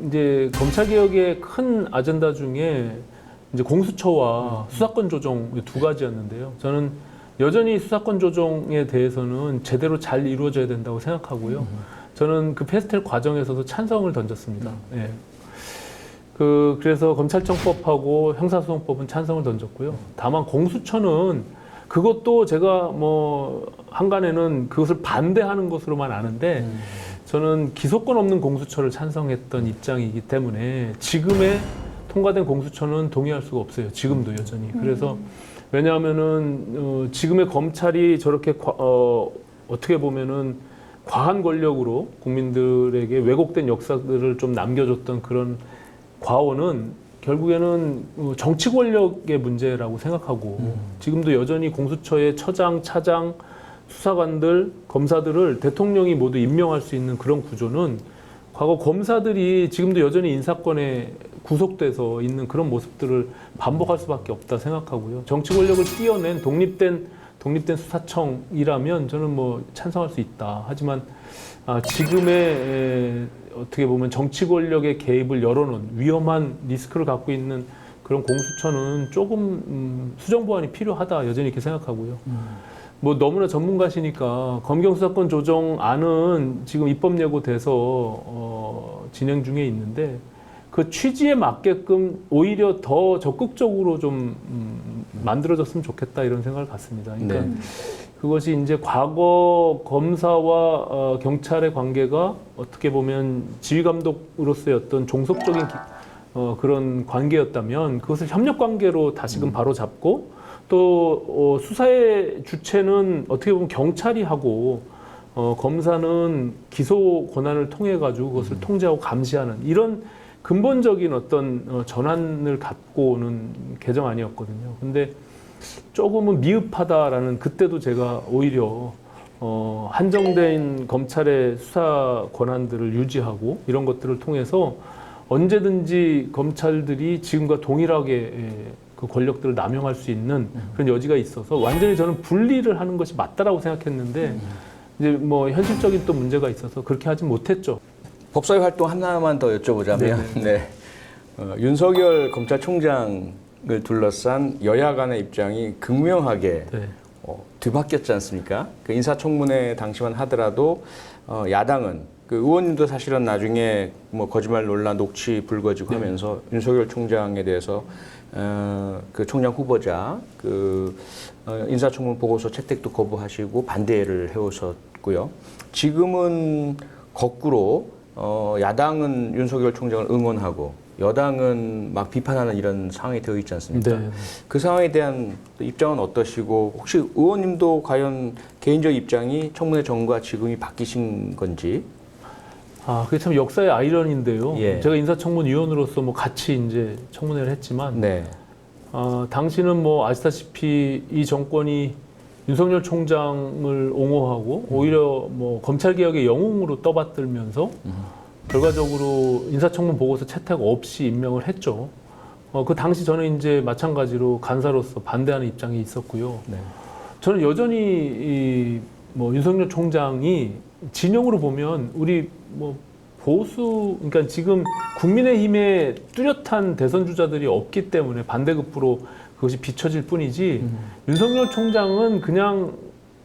이제 검찰 개혁의 큰 아젠다 중에 이제 공수처와 수사권 조정 두 가지였는데요. 저는 여전히 수사권 조정에 대해서는 제대로 잘 이루어져야 된다고 생각하고요. 저는 그 패스트트랙 과정에서도 찬성을 던졌습니다. 예. 그래서 검찰청법하고 형사소송법은 찬성을 던졌고요. 다만 공수처는 그것도 제가 뭐 한간에는 그것을 반대하는 것으로만 아는데 저는 기소권 없는 공수처를 찬성했던 입장이기 때문에 지금의 통과된 공수처는 동의할 수가 없어요. 지금도 여전히. 그래서 왜냐하면은 지금의 검찰이 저렇게 어떻게 보면은 과한 권력으로 국민들에게 왜곡된 역사들을 좀 남겨줬던 그런 과오는 결국에는 정치 권력의 문제라고 생각하고 지금도 여전히 공수처의 처장, 차장, 수사관들, 검사들을 대통령이 모두 임명할 수 있는 그런 구조는 과거 검사들이 지금도 여전히 인사권에 구속돼서 있는 그런 모습들을 반복할 수밖에 없다 생각하고요. 정치 권력을 띄어낸 독립된 수사청이라면 저는 뭐 찬성할 수 있다. 하지만 지금의 어떻게 보면 정치 권력의 개입을 열어놓은 위험한 리스크를 갖고 있는 그런 공수처는 조금 수정 보완이 필요하다. 여전히 이렇게 생각하고요. 뭐 너무나 전문가시니까 검경수사권 조정안은 지금 입법 예고돼서 진행 중에 있는데 그 취지에 맞게끔 오히려 더 적극적으로 좀 만들어졌으면 좋겠다 이런 생각을 갖습니다. 그러니까 네. 그것이 이제 과거 검사와 경찰의 관계가 어떻게 보면 지휘감독으로서의 어떤 종속적인 그런 관계였다면 그것을 협력 관계로 다시금 바로 잡고 또 수사의 주체는 어떻게 보면 경찰이 하고 검사는 기소 권한을 통해 가지고 그것을 통제하고 감시하는 이런 근본적인 어떤 전환을 갖고 오는 개정안이었거든요. 근데 조금은 미흡하다라는 그때도 제가 오히려 한정된 검찰의 수사 권한들을 유지하고 이런 것들을 통해서 언제든지 검찰들이 지금과 동일하게 그 권력들을 남용할 수 있는 그런 여지가 있어서 완전히 저는 분리를 하는 것이 맞다라고 생각했는데 이제 뭐 현실적인 또 문제가 있어서 그렇게 하진 못했죠. 법사위 활동 하나만 더 여쭤보자면 네. 윤석열 검찰총장을 둘러싼 여야 간의 입장이 극명하게 네. 뒤바뀌었지 않습니까? 그 인사청문회 당시만 하더라도 야당은 그 의원님도 사실은 나중에 뭐 거짓말 논란 녹취 불거지고 하면서 윤석열 총장에 대해서 그 총장 후보자 그 인사청문 보고서 채택도 거부하시고 반대를 해오셨고요. 지금은 거꾸로 야당은 윤석열 총장을 응원하고 여당은 막 비판하는 이런 상황이 되어 있지 않습니까? 네. 그 상황에 대한 입장은 어떠시고 혹시 의원님도 과연 개인적 입장이 청문회 전과 지금이 바뀌신 건지? 그게 참 역사의 아이러니인데요. 예. 제가 인사청문위원으로서 뭐 같이 이제 청문회를 했지만, 네. 당시는 뭐 아시다시피 이 정권이 윤석열 총장을 옹호하고 오히려 뭐 검찰개혁의 영웅으로 떠받들면서 결과적으로 인사청문 보고서 채택 없이 임명을 했죠. 그 당시 저는 이제 마찬가지로 간사로서 반대하는 입장이 있었고요. 네. 저는 여전히 뭐 윤석열 총장이 진영으로 보면 우리 뭐 보수, 그러니까 지금 국민의힘에 뚜렷한 대선 주자들이 없기 때문에 반대급부로 그것이 비춰질 뿐이지 윤석열 총장은 그냥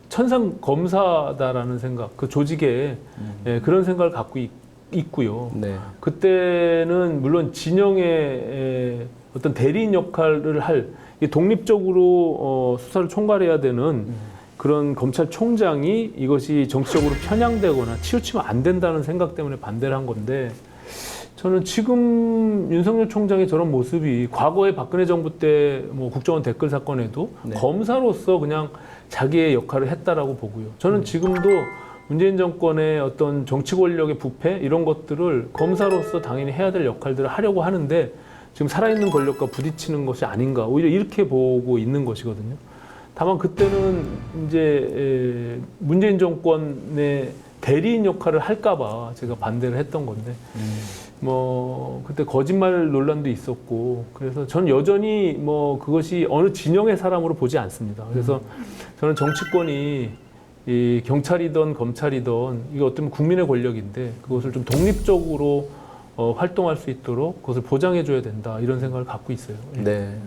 천상 검사다라는 생각, 그 조직에 그런 생각을 갖고 있고요. 네. 그때는 물론 진영의 어떤 대리인 역할을 할 독립적으로 수사를 총괄해야 되는 그런 검찰총장이 이것이 정치적으로 편향되거나 치우치면 안 된다는 생각 때문에 반대를 한 건데 저는 지금 윤석열 총장의 저런 모습이 과거에 박근혜 정부 때 뭐 국정원 댓글 사건에도 검사로서 그냥 자기의 역할을 했다라고 보고요. 저는 지금도 문재인 정권의 어떤 정치 권력의 부패 이런 것들을 검사로서 당연히 해야 될 역할들을 하려고 하는데 지금 살아있는 권력과 부딪히는 것이 아닌가 오히려 이렇게 보고 있는 것이거든요. 다만 그때는 이제 문재인 정권의 대리인 역할을 할까봐 제가 반대를 했던 건데 뭐 그때 거짓말 논란도 있었고 그래서 저는 여전히 뭐 그것이 어느 진영의 사람으로 보지 않습니다. 그래서 저는 정치권이 이 경찰이든 검찰이든 이게 어떤 국민의 권력인데 그것을 좀 독립적으로 활동할 수 있도록 그것을 보장해 줘야 된다 이런 생각을 갖고 있어요. 예. 네.